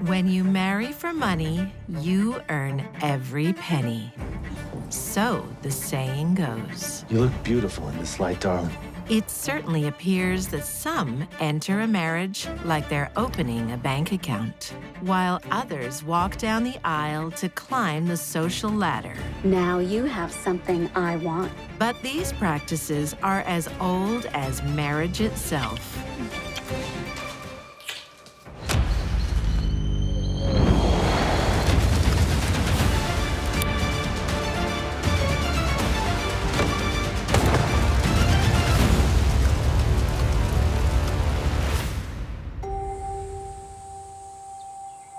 When you marry for money, you earn every penny. So the saying goes. You look beautiful in this light, darling. It certainly appears that some enter a marriage like they're opening a bank account, while others walk down the aisle to climb the social ladder. Now you have something I want. But these practices are as old as marriage itself.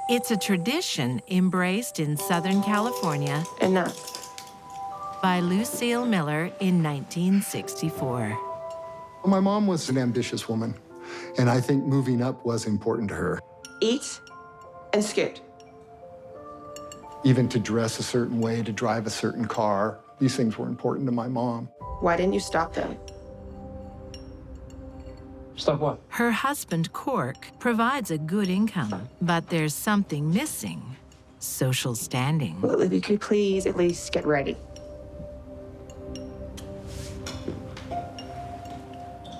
It's a tradition embraced in Southern California by Lucille Miller in 1964. My mom was an ambitious woman, and I think moving up was important to her. Eat and scoot. Even to dress a certain way, to drive a certain car, these things were important to my mom. Why didn't you stop them? Stop what? Her husband, Cork, provides a good income, but there's something missing: social standing. Well, if you could please at least get ready.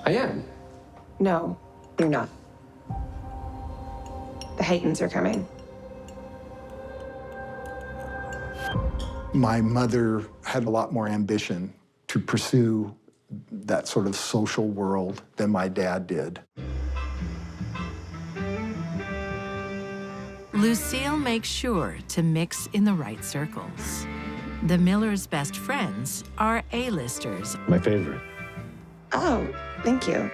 I am. No, you're not. The Haytons are coming. My mother had a lot more ambition to pursue that sort of social world than my dad did. Lucille makes sure to mix in the right circles. The Millers' best friends are A-listers. My favorite. Oh, thank you.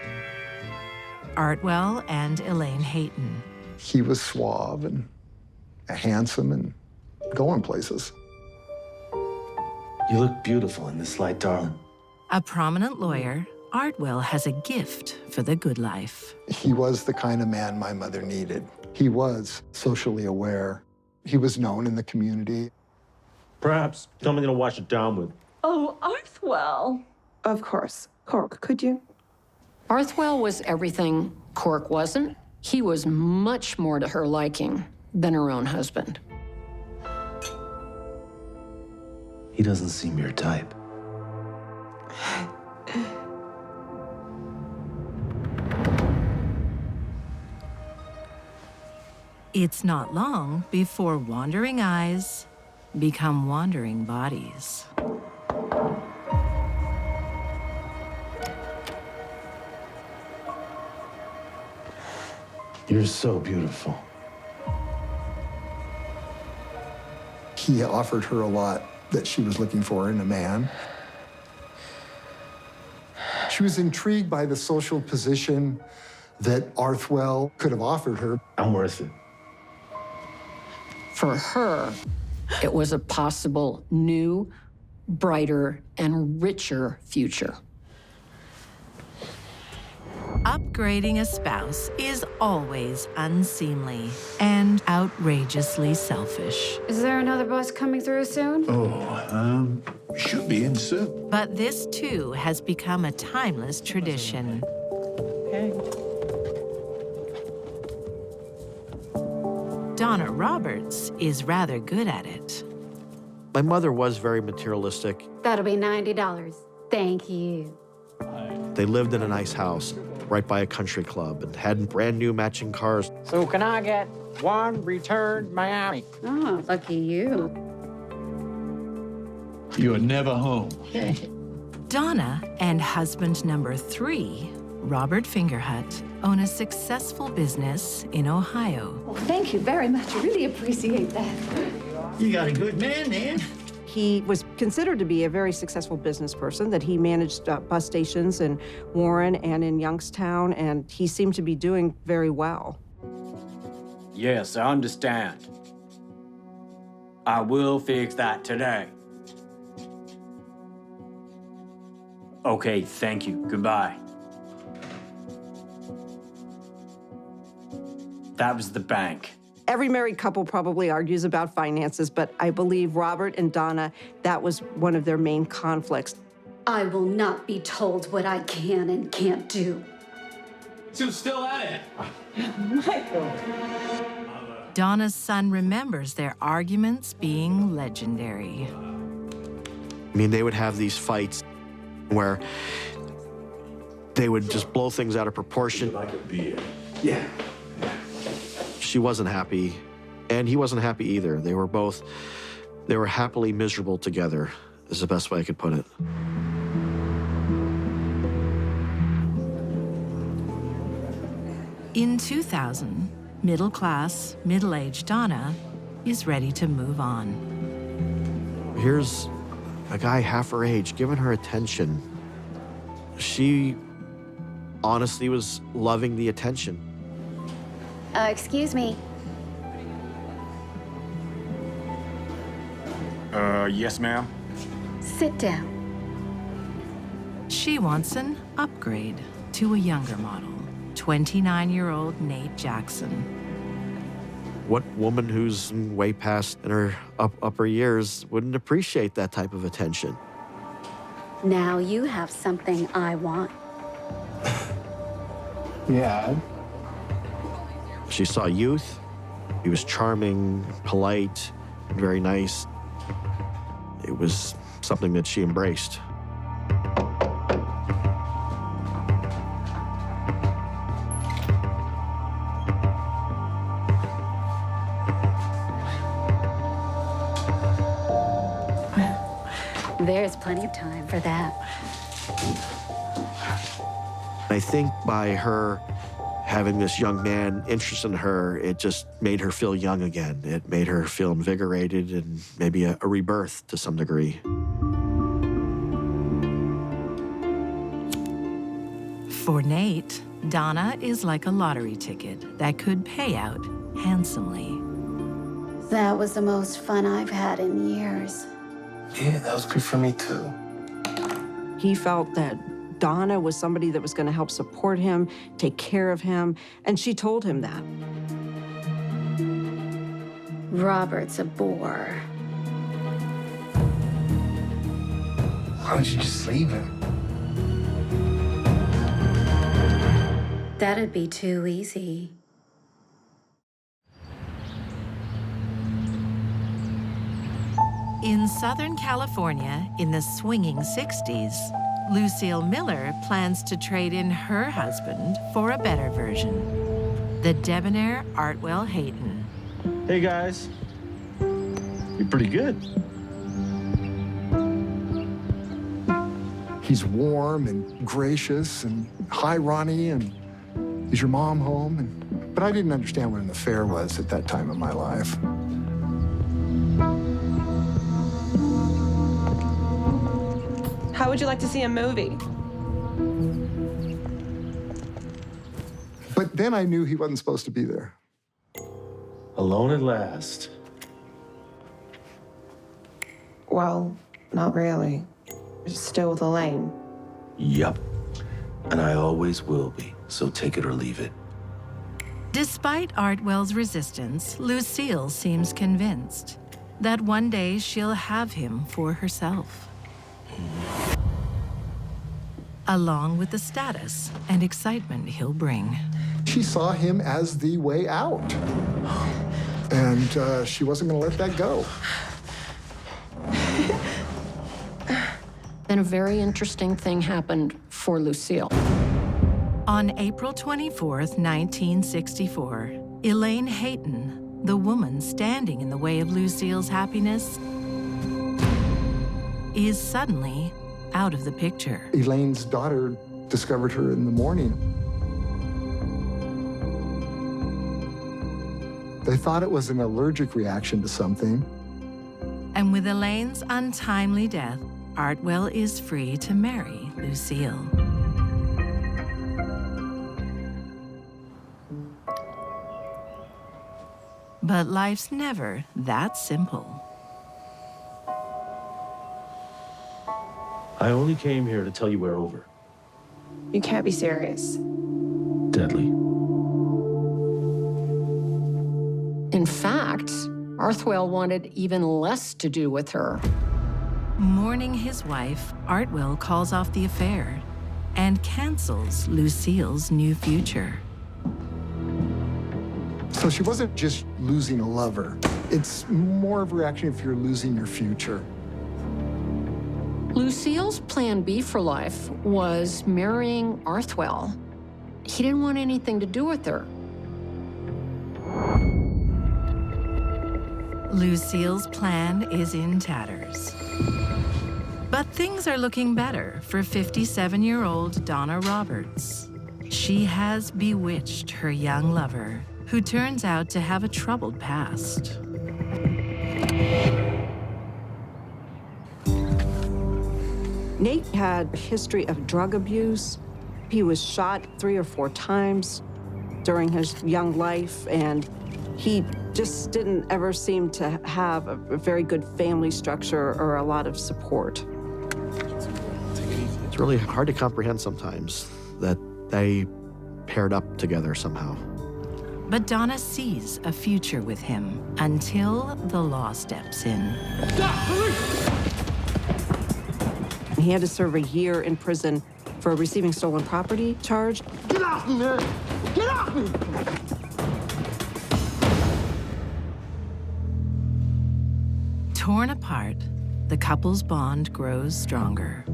Artwell and Elaine Hayton. He was suave and handsome and going places. You look beautiful in this light, darling. A prominent lawyer, Artwell has a gift for the good life. He was the kind of man my mother needed. He was socially aware. He was known in the community. Perhaps something to wash it down with. Oh, Arthwell. Of course. Cork, could you? Arthwell was everything Cork wasn't. He was much more to her liking than her own husband. He doesn't seem your type. It's not long before wandering eyes become wandering bodies. You're so beautiful. He offered her a lot that she was looking for in a man. She was intrigued by the social position that Arthwell could have offered her. I'm worth it. For her, it was a possible new, brighter, and richer future. Upgrading a spouse is always unseemly and outrageously selfish. Is there another bus coming through soon? Should be in soon. But this, too, has become a timeless tradition. Okay. Donna Roberts is rather good at it. My mother was very materialistic. That'll be $90. Thank you. They lived in a nice house right by a country club and had brand new matching cars. So can I get one return Miami? Oh, lucky you. You are never home. Donna and husband number 3, Robert Fingerhut, own a successful business in Ohio. Well, thank you very much. I really appreciate that. You got a good man, then. He was considered to be a very successful business person, that he managed bus stations in Warren and in Youngstown, and he seemed to be doing very well. Yes, I understand. I will fix that today. Okay, thank you. Goodbye. That was the bank. Every married couple probably argues about finances, but I believe Robert and Donna, that was one of their main conflicts. I will not be told what I can and can't do. She was still at it. Michael. Donna's son remembers their arguments being legendary. I mean, they would have these fights where they would just blow things out of proportion. Like a beer. Yeah. She wasn't happy, and he wasn't happy either. They were happily miserable together, is the best way I could put it. In 2000, middle-class, middle-aged Donna is ready to move on. Here's a guy half her age giving her attention. She honestly was loving the attention. Excuse me. Yes, ma'am. Sit down. She wants an upgrade to a younger model, 29-year-old Nate Jackson. What woman who's way past in her upper years wouldn't appreciate that type of attention? Now you have something I want. Yeah. She saw youth. He was charming, polite, very nice. It was something that she embraced. There's plenty of time for that. I think by her having this young man interested in her, it just made her feel young again. It made her feel invigorated and maybe a rebirth to some degree. For Nate, Donna is like a lottery ticket that could pay out handsomely. That was the most fun I've had in years. Yeah, that was good for me too. He felt that Donna was somebody that was going to help support him, take care of him, and she told him that. Robert's a bore. Why don't you just leave him? That'd be too easy. In Southern California, in the swinging 60s, Lucille Miller plans to trade in her husband for a better version, the debonair Artwell Hayton. Hey, guys. You're pretty good. He's warm and gracious and hi, Ronnie, and is your mom home? But I didn't understand what an affair was at that time of my life. How would you like to see a movie? But then I knew he wasn't supposed to be there. Alone at last. Well, not really. You're still with Elaine. Yup. And I always will be, so take it or leave it. Despite Artwell's resistance, Lucille seems convinced that one day she'll have him for herself. Along with the status and excitement he'll bring. She saw him as the way out. And she wasn't going to let that go. Then a very interesting thing happened for Lucille. On April 24th, 1964, Elaine Hayton, the woman standing in the way of Lucille's happiness, is suddenly out of the picture. Elaine's daughter discovered her in the morning. They thought it was an allergic reaction to something. And with Elaine's untimely death, Artwell is free to marry Lucille. But life's never that simple. I only came here to tell you we're over. You can't be serious. Deadly. In fact, Artwell wanted even less to do with her. Mourning his wife, Artwell calls off the affair and cancels Lucille's new future. So she wasn't just losing a lover. It's more of a reaction if you're losing your future. Lucille's plan B for life was marrying Arthwell. He didn't want anything to do with her. Lucille's plan is in tatters. But things are looking better for 57-year-old Donna Roberts. She has bewitched her young lover, who turns out to have a troubled past. Nate had a history of drug abuse. He was shot 3 or 4 times during his young life, and he just didn't ever seem to have a very good family structure or a lot of support. It's really hard to comprehend sometimes that they paired up together somehow. But Donna sees a future with him until the law steps in. He had to serve a year in prison for receiving stolen property charge. Get off me, man! Get off me! Torn apart, the couple's bond grows stronger.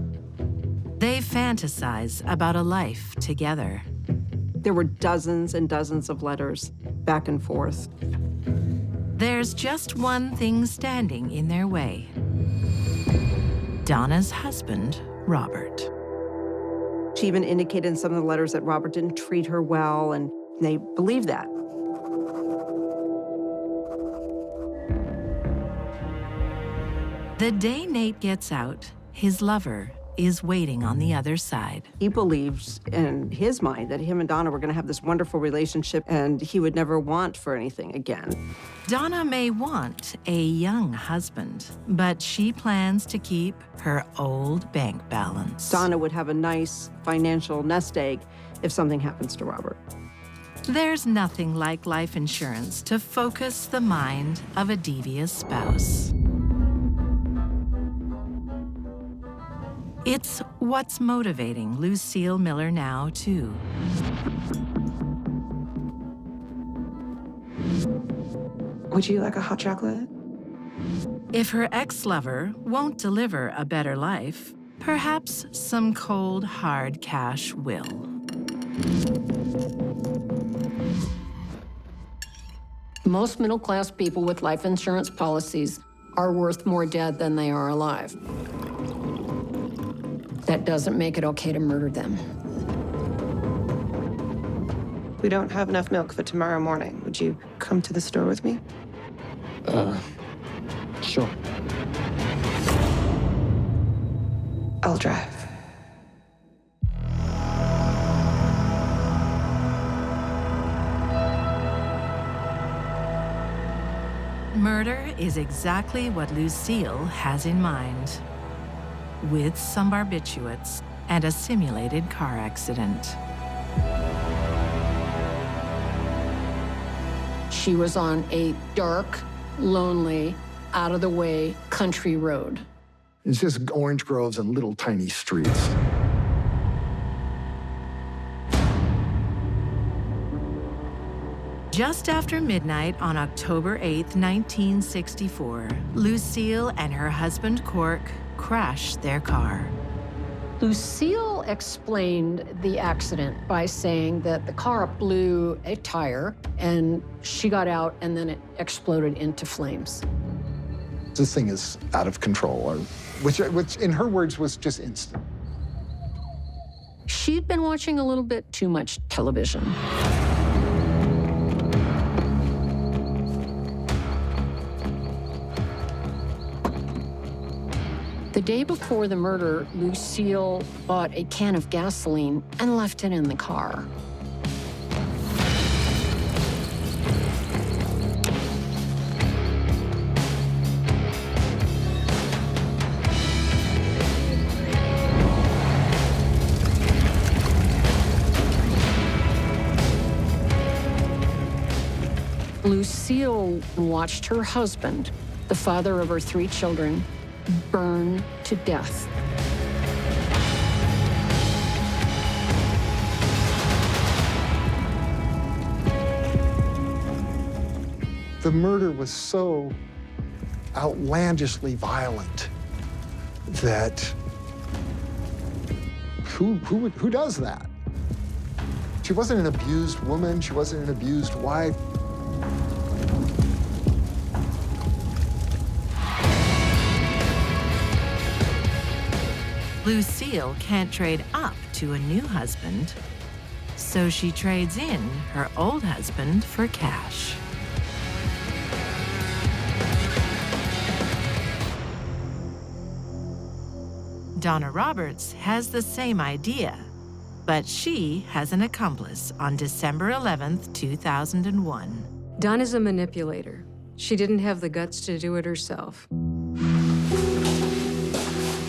They fantasize about a life together. There were dozens and dozens of letters back and forth. There's just one thing standing in their way. Donna's husband, Robert. She even indicated in some of the letters that Robert didn't treat her well, and they believed that. The day Nate gets out, his lover is waiting on the other side. He believes in his mind that him and Donna were going to have this wonderful relationship and he would never want for anything again. Donna may want a young husband, but she plans to keep her old bank balance. Donna would have a nice financial nest egg if something happens to Robert. There's nothing like life insurance to focus the mind of a devious spouse. It's what's motivating Lucille Miller now, too. Would you like a hot chocolate? If her ex-lover won't deliver a better life, perhaps some cold, hard cash will. Most middle-class people with life insurance policies are worth more dead than they are alive. That doesn't make it okay to murder them. We don't have enough milk for tomorrow morning. Would you come to the store with me? Sure. I'll drive. Murder is exactly what Lucille has in mind, with some barbiturates and a simulated car accident. She was on a dark, lonely, out-of-the-way country road. It's just orange groves and little tiny streets. Just after midnight on October 8th, 1964, Lucille and her husband Cork crashed their car. Lucille explained the accident by saying that the car blew a tire and she got out and then it exploded into flames. This thing is out of control, or which in her words was just instant. She'd been watching a little bit too much television. The day before the murder, Lucille bought a can of gasoline and left it in the car. Lucille watched her husband, the father of her 3 children, burn to death. The murder was so outlandishly violent that who does that? She wasn't an abused woman. She wasn't an abused wife. Lucille can't trade up to a new husband, so she trades in her old husband for cash. Donna Roberts has the same idea, but she has an accomplice on December 11th, 2001. Donna's a manipulator. She didn't have the guts to do it herself.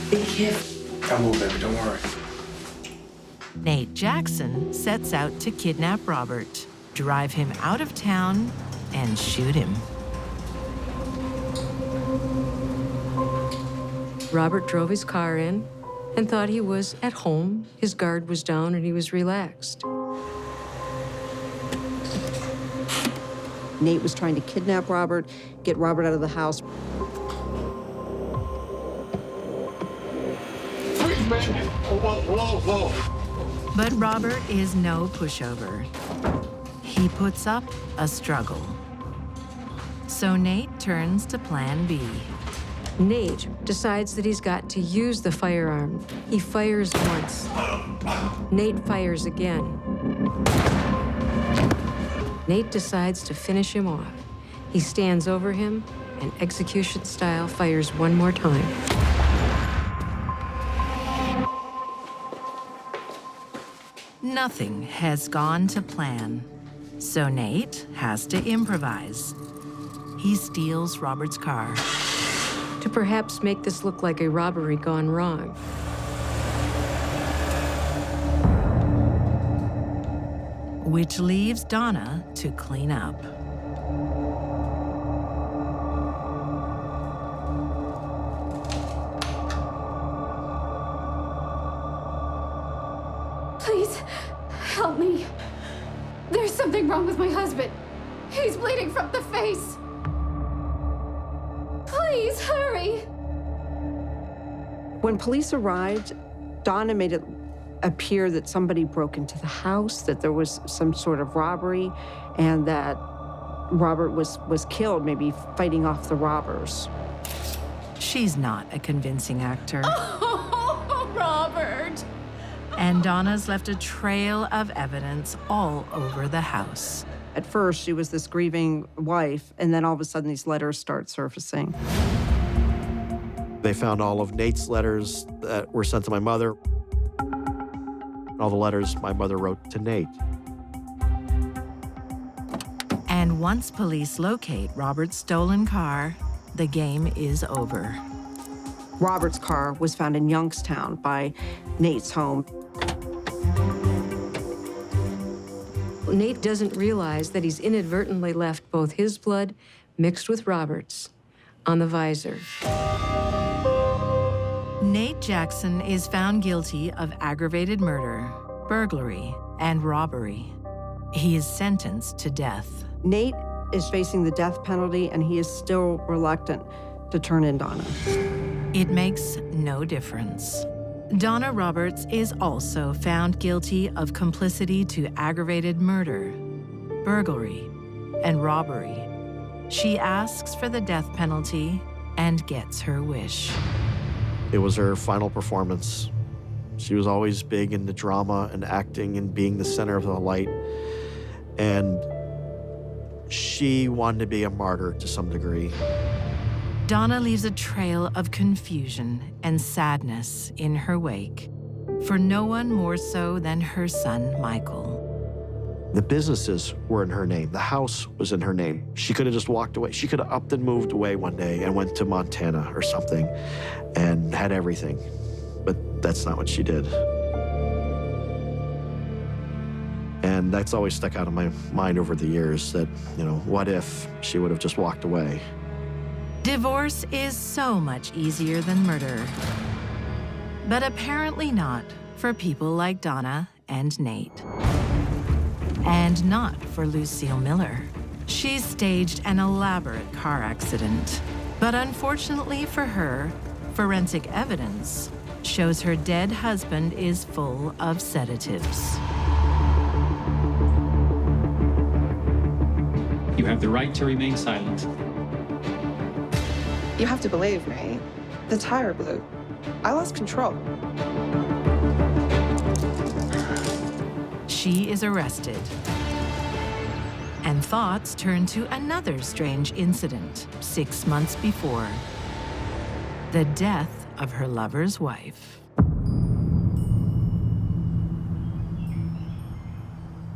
Be careful. I'll move, baby, don't worry. Nate Jackson sets out to kidnap Robert, drive him out of town, and shoot him. Robert drove his car in and thought he was at home. His guard was down and he was relaxed. Nate was trying to kidnap Robert, get Robert out of the house. But Robert is no pushover. He puts up a struggle. So Nate turns to Plan B. Nate decides that he's got to use the firearm. He fires once. Nate fires again. Nate decides to finish him off. He stands over him and execution style fires one more time. Nothing has gone to plan, so Nate has to improvise. He steals Robert's car. To perhaps make this look like a robbery gone wrong. Which leaves Donna to clean up. Please, help me. There's something wrong with my husband. He's bleeding from the face. Please, hurry. When police arrived, Donna made it appear that somebody broke into the house, that there was some sort of robbery, and that Robert was killed, maybe fighting off the robbers. She's not a convincing actor. Oh, Robert. And Donna's left a trail of evidence all over the house. At first, she was this grieving wife, and then all of a sudden, these letters start surfacing. They found all of Nate's letters that were sent to my mother, all the letters my mother wrote to Nate. And once police locate Robert's stolen car, the game is over. Robert's car was found in Youngstown by Nate's home. Nate doesn't realize that he's inadvertently left both his blood mixed with Robert's on the visor. Nate Jackson is found guilty of aggravated murder, burglary, and robbery. He is sentenced to death. Nate is facing the death penalty, and he is still reluctant to turn in Donna. It makes no difference. Donna Roberts is also found guilty of complicity to aggravated murder, burglary, and robbery. She asks for the death penalty and gets her wish. It was her final performance. She was always big into drama and acting and being the center of the light. And she wanted to be a martyr to some degree. Donna leaves a trail of confusion and sadness in her wake, for no one more so than her son, Michael. The businesses were in her name. The house was in her name. She could have just walked away. She could have upped and moved away one day and went to Montana or something and had everything. But that's not what she did. And that's always stuck out of my mind over the years that, what if she would have just walked away? Divorce is so much easier than murder. But apparently not for people like Donna and Nate. And not for Lucille Miller. She's staged an elaborate car accident. But unfortunately for her, forensic evidence shows her dead husband is full of sedatives. You have the right to remain silent. You have to believe me. The tire blew. I lost control. She is arrested. And thoughts turn to another strange incident 6 months before. The death of her lover's wife.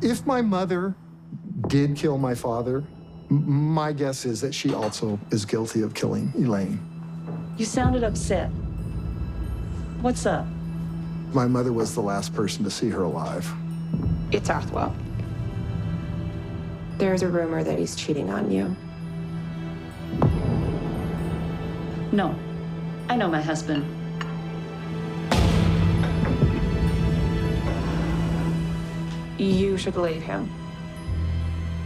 If my mother did kill my father, my guess is that she also is guilty of killing Elaine. You sounded upset. What's up? My mother was the last person to see her alive. It's Arthwell. There's a rumor that he's cheating on you. No, I know my husband. You should believe him.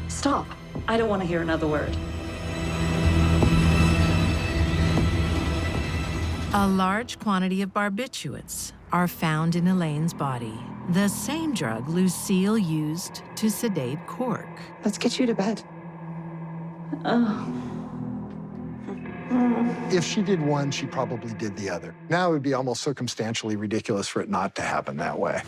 Stop. I don't want to hear another word. A large quantity of barbiturates are found in Elaine's body, the same drug Lucille used to sedate Cork. Let's get you to bed. If she did one, she probably did the other. Now it would be almost circumstantially ridiculous for it not to happen that way.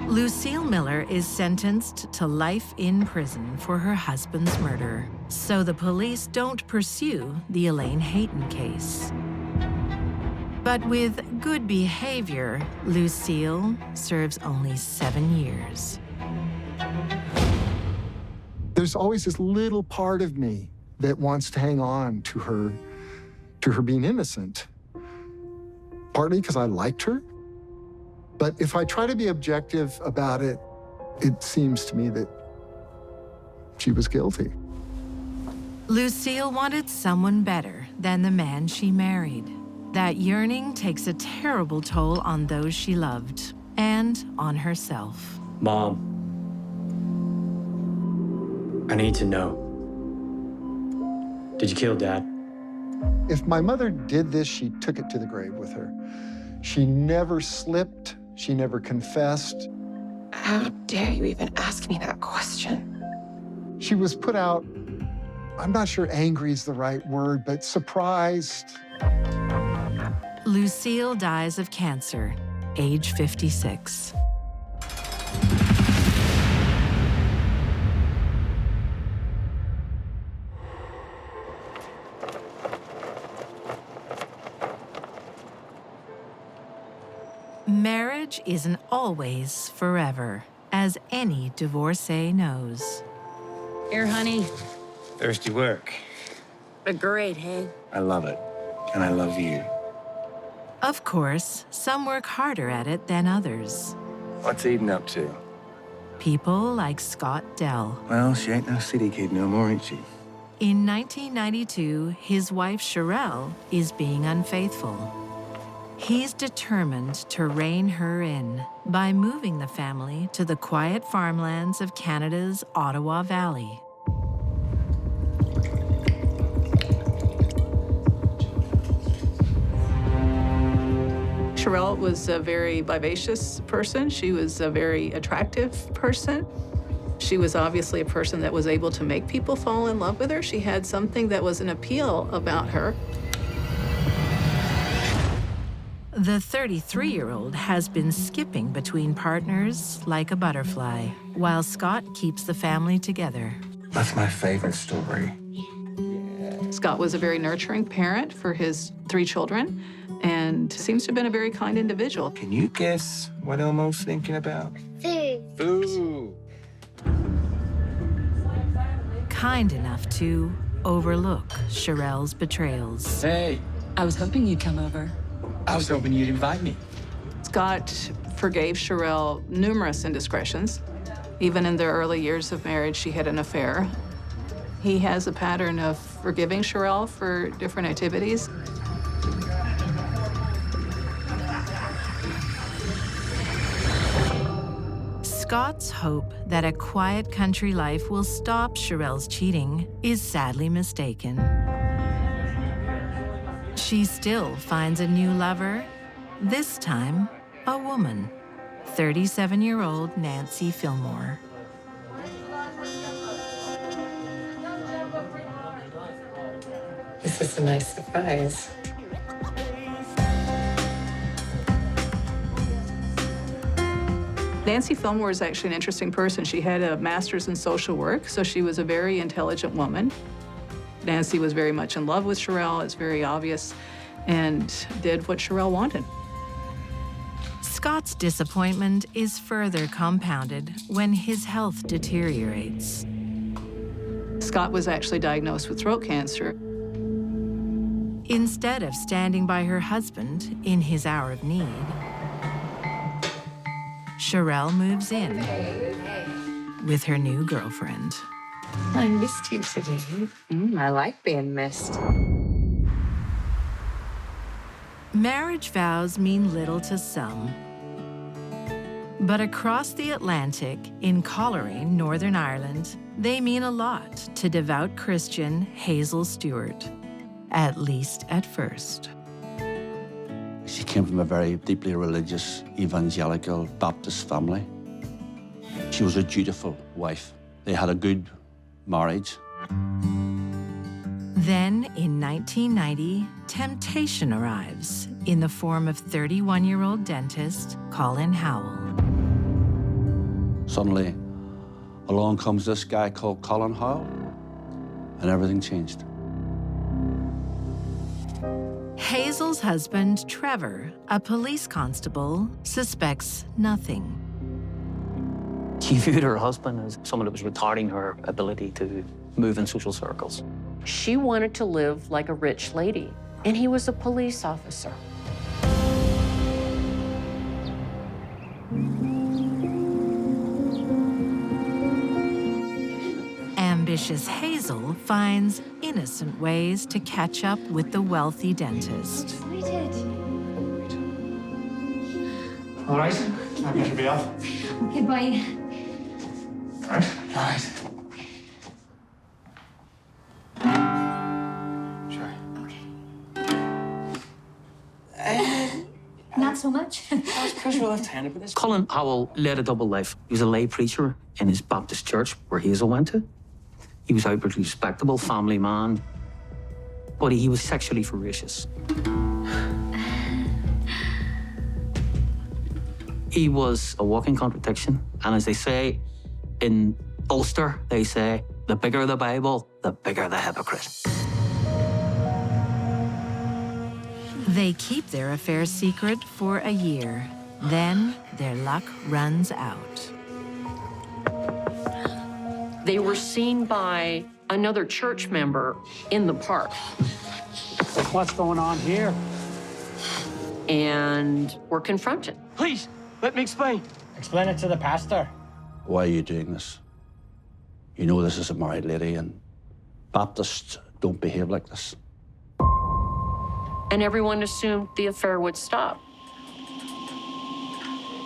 Lucille Miller is sentenced to life in prison for her husband's murder, so the police don't pursue the Elaine Hayton case. But with good behavior, Lucille serves only 7 years. There's always this little part of me that wants to hang on to her being innocent. Partly because I liked her. But if I try to be objective about it, it seems to me that she was guilty. Lucille wanted someone better than the man she married. That yearning takes a terrible toll on those she loved and on herself. Mom, I need to know. Did you kill Dad? If my mother did this, she took it to the grave with her. She never slipped. She never confessed. How dare you even ask me that question? She was put out, I'm not sure angry is the right word, but surprised. Lucille dies of cancer, age 56. Marriage isn't always forever, as any divorcee knows. Here, honey. Thirsty work. But great, hey? I love it. And I love you. Of course, some work harder at it than others. What's Eden up to? People like Scott Dell. Well, she ain't no city kid no more, ain't she? In 1992, his wife Sherelle is being unfaithful. He's determined to rein her in by moving the family to the quiet farmlands of Canada's Ottawa Valley. Sherelle was a very vivacious person. She was a very attractive person. She was obviously a person that was able to make people fall in love with her. She had something that was an appeal about her. The 33-year-old has been skipping between partners like a butterfly, while Scott keeps the family together. That's my favorite story. Scott was a very nurturing parent for his 3 children and seems to have been a very kind individual. Can you guess what Elmo's thinking about? Food. Food. Kind enough to overlook Sherelle's betrayals. Hey, I was hoping you'd come over. I was hoping you'd invite me. Scott forgave Sherelle numerous indiscretions. Even in their early years of marriage, she had an affair. He has a pattern of forgiving Sherelle for different activities. Scott's hope that a quiet country life will stop Sherelle's cheating is sadly mistaken. She still finds a new lover, this time a woman, 37-year-old Nancy Fillmore. This is a nice surprise. Nancy Fillmore is actually an interesting person. She had a master's in social work, so she was a very intelligent woman. Nancy was very much in love with Sherelle, it's very obvious, and did what Sherelle wanted. Scott's disappointment is further compounded when his health deteriorates. Scott was actually diagnosed with throat cancer. Instead of standing by her husband in his hour of need, Sherelle moves in with her new girlfriend. I missed you today. I like being missed. Marriage vows mean little to some. But across the Atlantic, in Coleraine, Northern Ireland, they mean a lot to devout Christian Hazel Stewart, at least at first. She came from a very deeply religious, evangelical Baptist family. She was a dutiful wife. They had a good marriage. Then, in 1990, temptation arrives in the form of 31-year-old dentist Colin Howell. Suddenly, along comes this guy called Colin Howell, and everything changed. Hazel's husband, Trevor, a police constable, suspects nothing. She viewed her husband as someone that was retarding her ability to move in social circles. She wanted to live like a rich lady, and he was a police officer. Ambitious Hazel finds innocent ways to catch up with the wealthy dentist. All right, I'm going to be off. Okay, bye. All right. All right. Sure. Not so much. I was pressure left-handed, but this. Colin Howell led a double life. He was a lay preacher in his Baptist church where Hazel went to. He was outwardly respectable, family man, but he was sexually voracious. He was a walking contradiction, and as they say in Ulster, they say, the bigger the Bible, the bigger the hypocrite. They keep their affair secret for a year. Then their luck runs out. They were seen by another church member in the park. What's going on here? And were confronted. Please, let me explain. Explain it to the pastor. Why are you doing this? You know this is a married lady, and Baptists don't behave like this. And everyone assumed the affair would stop.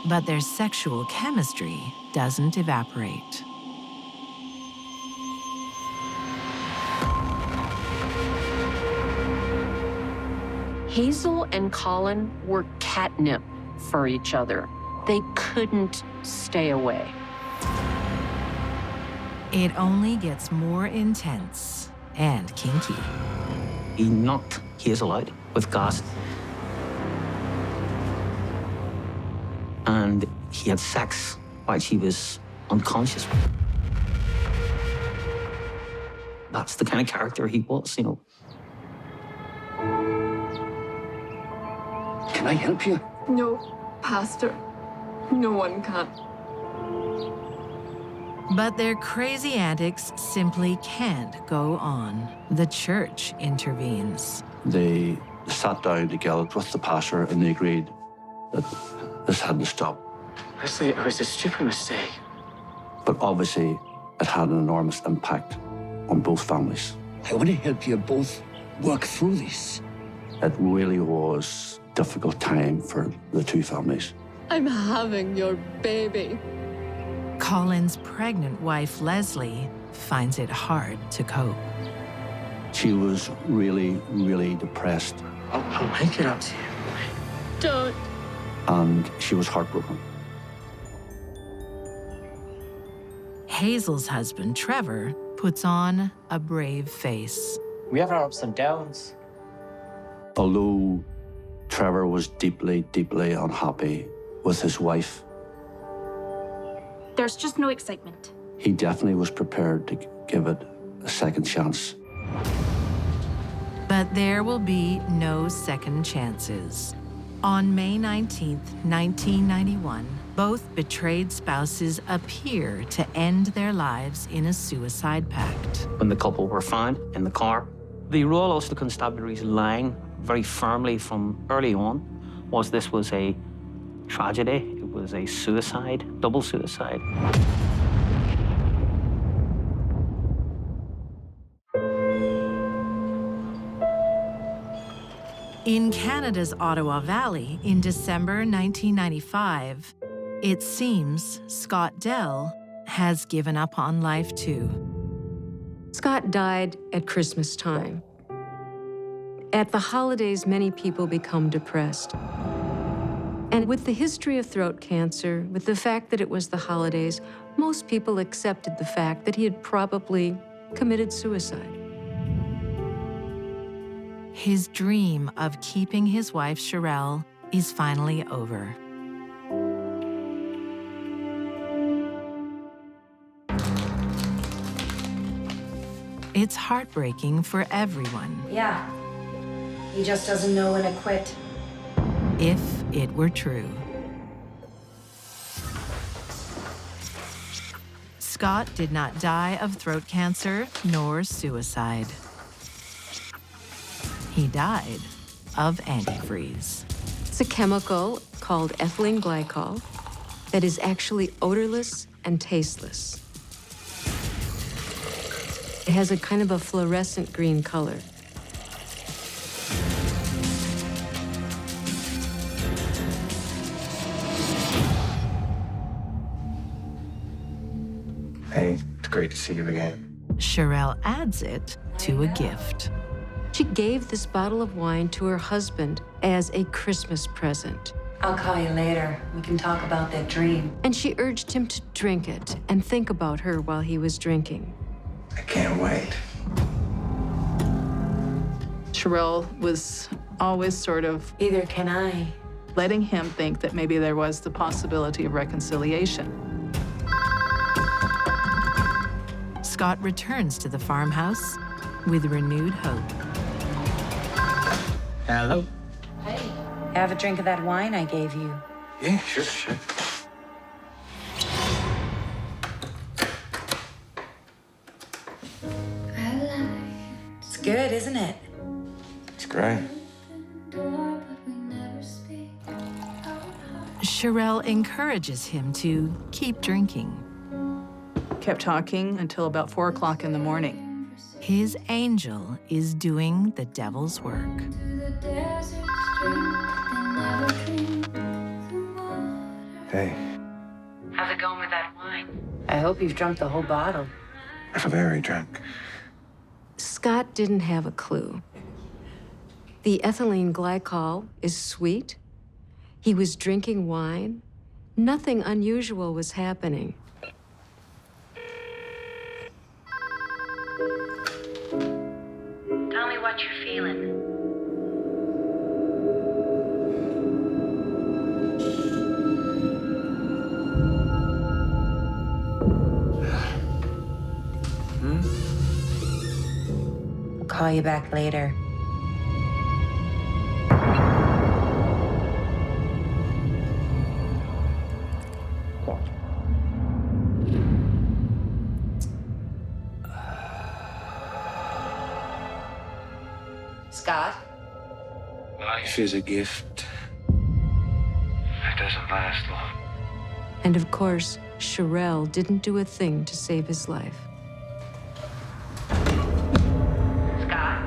But their sexual chemistry doesn't evaporate. Hazel and Colin were catnip for each other. They couldn't stay away. It only gets more intense and kinky. He knocked Hazel out with gas. And he had sex while she was unconscious. That's the kind of character he was, you know. Can I help you? No, Pastor. No one can. But their crazy antics simply can't go on. The church intervenes. They sat down together with the pastor, and they agreed that this had to stop. Honestly, it was a stupid mistake. But obviously, it had an enormous impact on both families. I want to help you both work through this. It really was a difficult time for the two families. I'm having your baby. Colin's pregnant wife, Leslie, finds it hard to cope. She was really, really depressed, I'll make it up to you. Don't. and she was heartbroken. Hazel's husband, Trevor, puts on a brave face. We have our ups and downs. Although Trevor was deeply, deeply unhappy with his wife, There's just no excitement. he definitely was prepared to give it a second chance. But there will be no second chances. On May 19th, 1991, both betrayed spouses appear to end their lives in a suicide pact. When the couple were found in the car, the Royal Ulster Constabulary's line very firmly from early on was this was a tragedy. It was a suicide, double suicide. In Canada's Ottawa Valley in December 1995, it seems Scott Dell has given up on life too. Scott died at Christmas time. At the holidays, many people become depressed. And with the history of throat cancer, with the fact that it was the holidays, most people accepted the fact that he had probably committed suicide. His dream of keeping his wife, Sherelle, is finally over. It's heartbreaking for everyone. Yeah. He just doesn't know when to quit. If it were true. Scott did not die of throat cancer nor suicide. He died of antifreeze. It's a chemical called ethylene glycol that is actually odorless and tasteless. It has a kind of a fluorescent green color. Hey, it's great to see you again. Sherelle adds it to a gift. She gave this bottle of wine to her husband as a Christmas present. I'll call you later. We can talk about that dream. And she urged him to drink it and think about her while he was drinking. I can't wait. Sherelle was always sort of Either can I. letting him think that maybe there was the possibility of reconciliation. Scott returns to the farmhouse with renewed hope. Hello. Hey. Have a drink of that wine I gave you. Yeah, sure. It's good, isn't it? It's great. Sherelle encourages him to keep drinking. Kept talking until about 4 o'clock in the morning. His angel is doing the devil's work. Hey, How's it going with that wine? I hope you've drunk the whole bottle. I'm very drunk. Scott didn't have a clue. The ethylene glycol is sweet. He was drinking wine. Nothing unusual was happening. Tell me what you're feeling. I'll call you back later. Scott? Life is a gift. It doesn't last long. And of course, Sherelle didn't do a thing to save his life. Scott?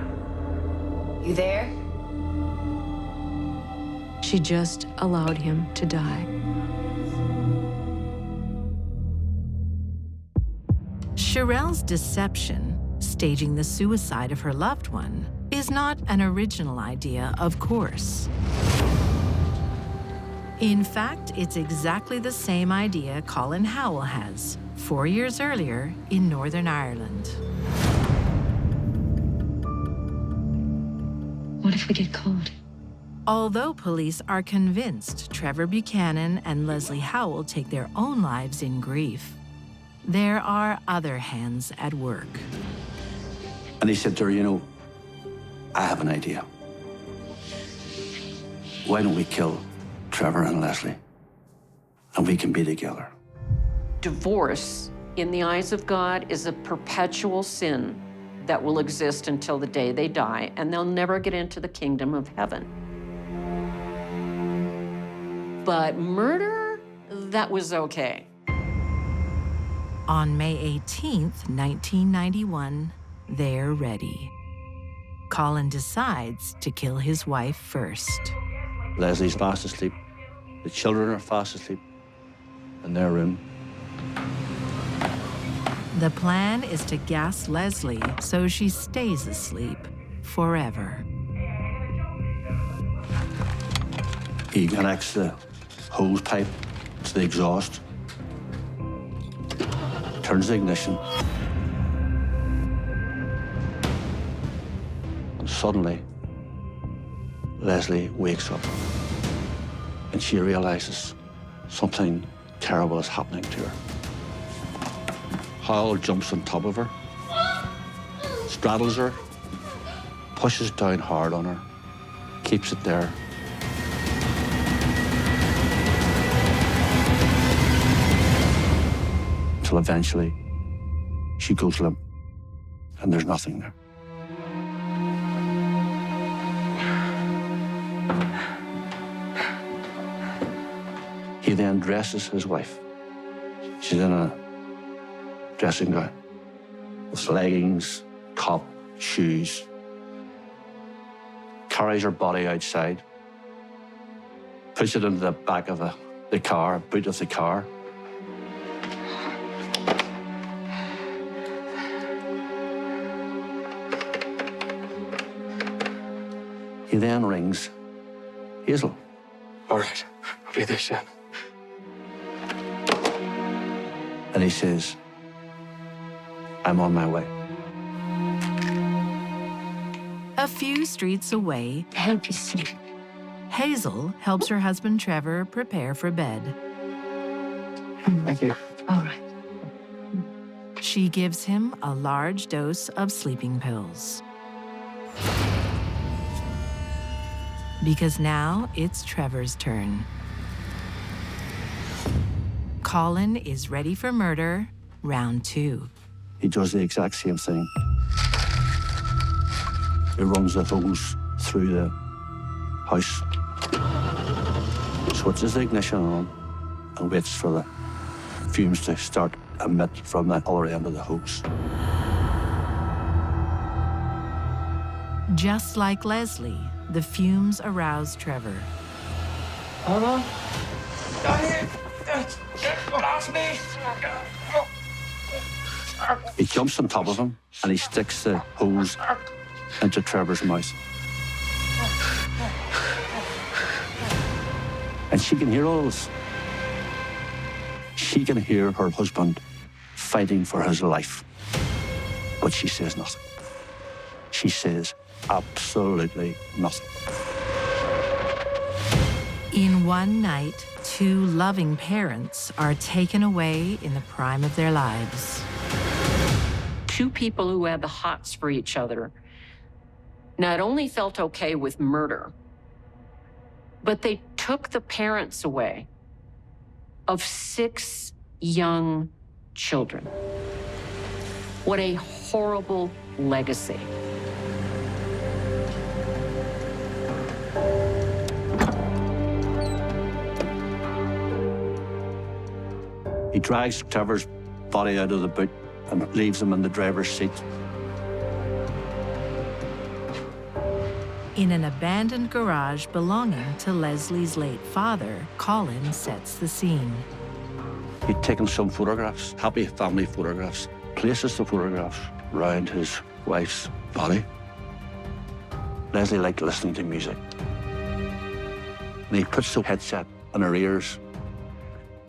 You there? She just allowed him to die. Sherelle's deception, staging the suicide of her loved one, is not an original idea, of course. In fact, it's exactly the same idea Colin Howell has 4 years earlier in Northern Ireland. What if we get caught? Although police are convinced Trevor Buchanan and Leslie Howell take their own lives in grief, there are other hands at work. And he said to her, you know, I have an idea. Why don't we kill Trevor and Leslie, and we can be together? Divorce, in the eyes of God, is a perpetual sin that will exist until the day they die, and they'll never get into the kingdom of heaven. But murder, that was okay. On May 18th, 1991, they're ready. Colin decides to kill his wife first. Leslie's fast asleep. The children are fast asleep in their room. The plan is to gas Leslie so she stays asleep forever. He connects the hose pipe to the exhaust, turns the ignition, and suddenly Leslie wakes up and she realizes something terrible is happening to her. Howell jumps on top of her, straddles her, pushes down hard on her, keeps it there. Until eventually she goes limp and there's nothing there. He then dresses his wife. She's in a dressing gown with leggings, top, shoes. Carries her body outside, puts it into the back of the car, boot of the car. He then rings Hazel. All right, I'll be there soon. And he says, I'm on my way. A few streets away, Help you sleep. Hazel helps her husband Trevor prepare for bed. Thank you. All right. She gives him a large dose of sleeping pills. Because now it's Trevor's turn. Colin is ready for murder, round 2. He does the exact same thing. He runs the hose through the house, switches the ignition on, and waits for the fumes to start emit from the other end of the hose. Just like Leslie, the fumes arouse Trevor. Hold on. Don't ask me. He jumps on top of him and he sticks the hose into Trevor's mouth. And she can hear all this. She can hear her husband fighting for his life. But she says nothing. She says absolutely nothing. In one night, 2 loving parents are taken away in the prime of their lives. 2 people who had the hots for each other not only felt okay with murder, but they took the parents away of 6 young children. What a horrible legacy. He drags Trevor's body out of the boot and leaves him in the driver's seat. In an abandoned garage belonging to Leslie's late father, Colin sets the scene. He'd taken some photographs, happy family photographs, places the photographs around his wife's body. Leslie liked listening to music. And he puts the headset on her ears,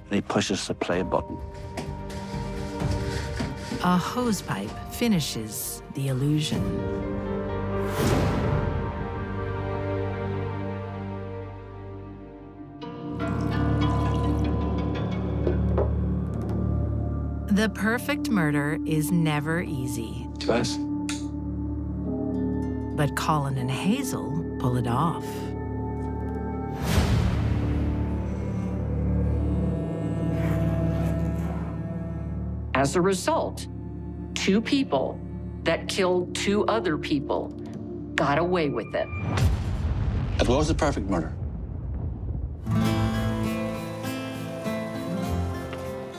and he pushes the play button. A hosepipe finishes the illusion. The perfect murder is never easy. Twice. But Colin and Hazel pull it off. As a result, 2 people that killed 2 other people got away with it. It was the perfect murder.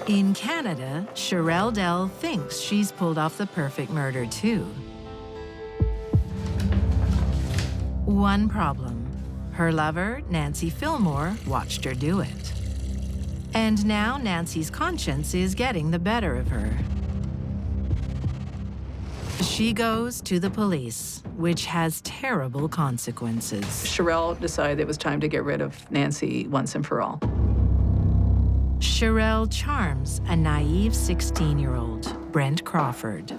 In Canada, Sherelle Dell thinks she's pulled off the perfect murder too. One problem. Her lover, Nancy Fillmore, watched her do it. And now Nancy's conscience is getting the better of her. She goes to the police, which has terrible consequences. Sherelle decided it was time to get rid of Nancy once and for all. Sherelle charms a naive 16-year-old, Brent Crawford.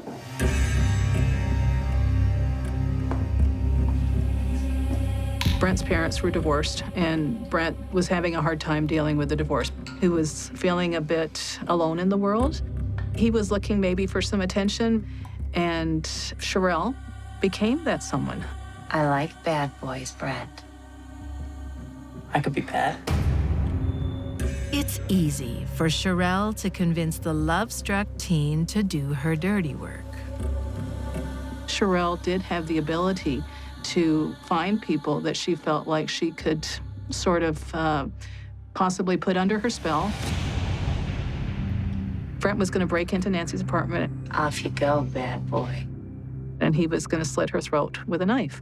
Brent's parents were divorced, and Brent was having a hard time dealing with the divorce. He was feeling a bit alone in the world. He was looking maybe for some attention, and Sherelle became that someone. I like bad boys, Brent. I could be bad. It's easy for Sherelle to convince the love-struck teen to do her dirty work. Sherelle did have the ability to find people that she felt like she could sort of possibly put under her spell. Brent was going to break into Nancy's apartment. Off you go, bad boy. And he was going to slit her throat with a knife.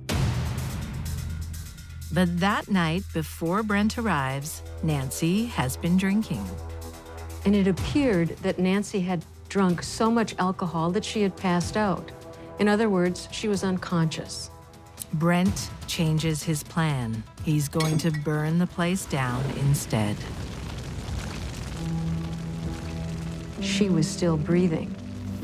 But that night, before Brent arrives, Nancy has been drinking. And it appeared that Nancy had drunk so much alcohol that she had passed out. In other words, she was unconscious. Brent changes his plan. He's going to burn the place down instead. She was still breathing.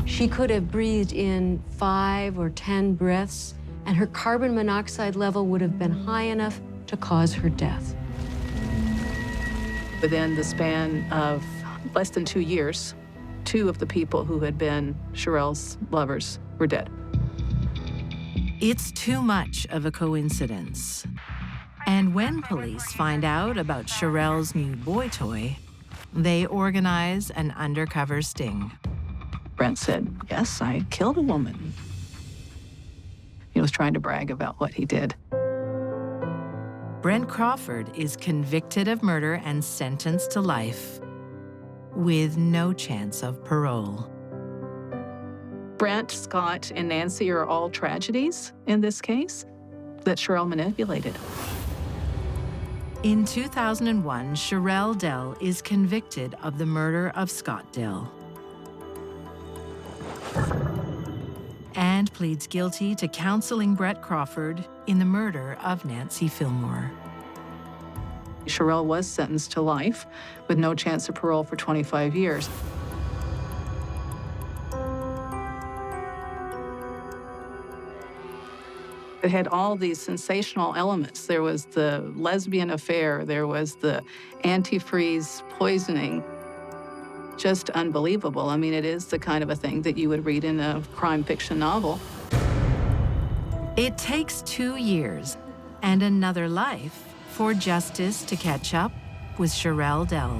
She could have breathed in 5 or 10 breaths, and her carbon monoxide level would have been high enough to cause her death. Within the span of less than 2 years, 2 of the people who had been Sherelle's lovers were dead. It's too much of a coincidence. And when police find out about Sherelle's new boy toy, they organize an undercover sting. Brent said, "Yes, I killed a woman." He was trying to brag about what he did. Brent Crawford is convicted of murder and sentenced to life with no chance of parole. Brent, Scott, and Nancy are all tragedies in this case that Sherelle manipulated. In 2001, Sherelle Dell is convicted of the murder of Scott Dell and pleads guilty to counseling Brent Crawford in the murder of Nancy Fillmore. Sherelle was sentenced to life with no chance of parole for 25 years. It had all these sensational elements. There was the lesbian affair, there was the antifreeze poisoning. Just unbelievable. I mean, it is the kind of a thing that you would read in a crime fiction novel. It takes 2 years and another life for justice to catch up with Sherelle Dell.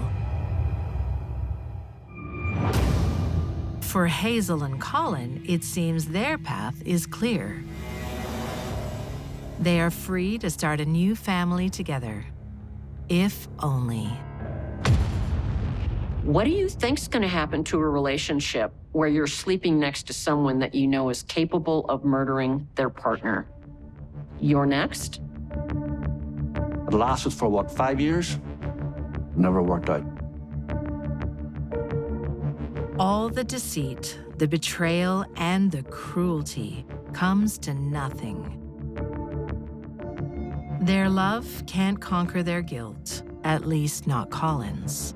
For Hazel and Colin, it seems their path is clear. They are free to start a new family together, if only. What do you think's going to happen to a relationship where you're sleeping next to someone that you know is capable of murdering their partner? You're next? It lasted for, what, 5 years? Never worked out. All the deceit, the betrayal, and the cruelty comes to nothing. Their love can't conquer their guilt, at least not Colin's.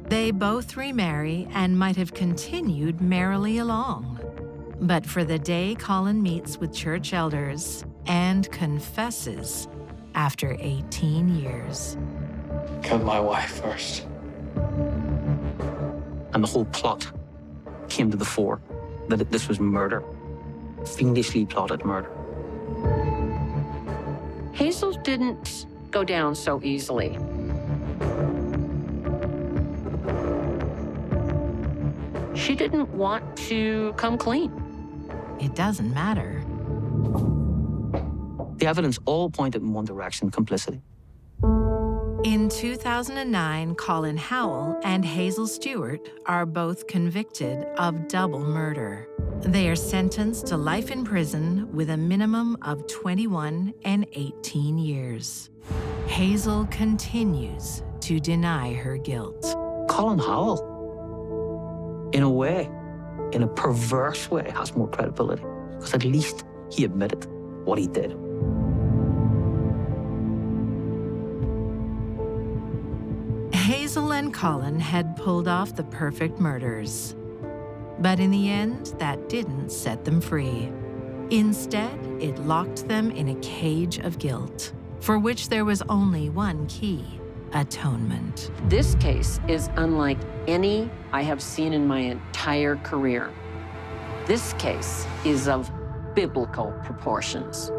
They both remarry and might have continued merrily along. But for the day Colin meets with church elders and confesses after 18 years. Killed my wife first. And the whole plot came to the fore, that this was murder, fiendishly plotted murder. Hazel didn't go down so easily. She didn't want to come clean. It doesn't matter. The evidence all pointed in one direction: complicity. In 2009, Colin Howell and Hazel Stewart are both convicted of double murder. They are sentenced to life in prison with a minimum of 21 and 18 years. Hazel continues to deny her guilt. Colin Howell, in a way, in a perverse way, has more credibility, because at least he admitted what he did. Hazel and Colin had pulled off the perfect murders. But in the end, that didn't set them free. Instead, it locked them in a cage of guilt, for which there was only one key: atonement. This case is unlike any I have seen in my entire career. This case is of biblical proportions.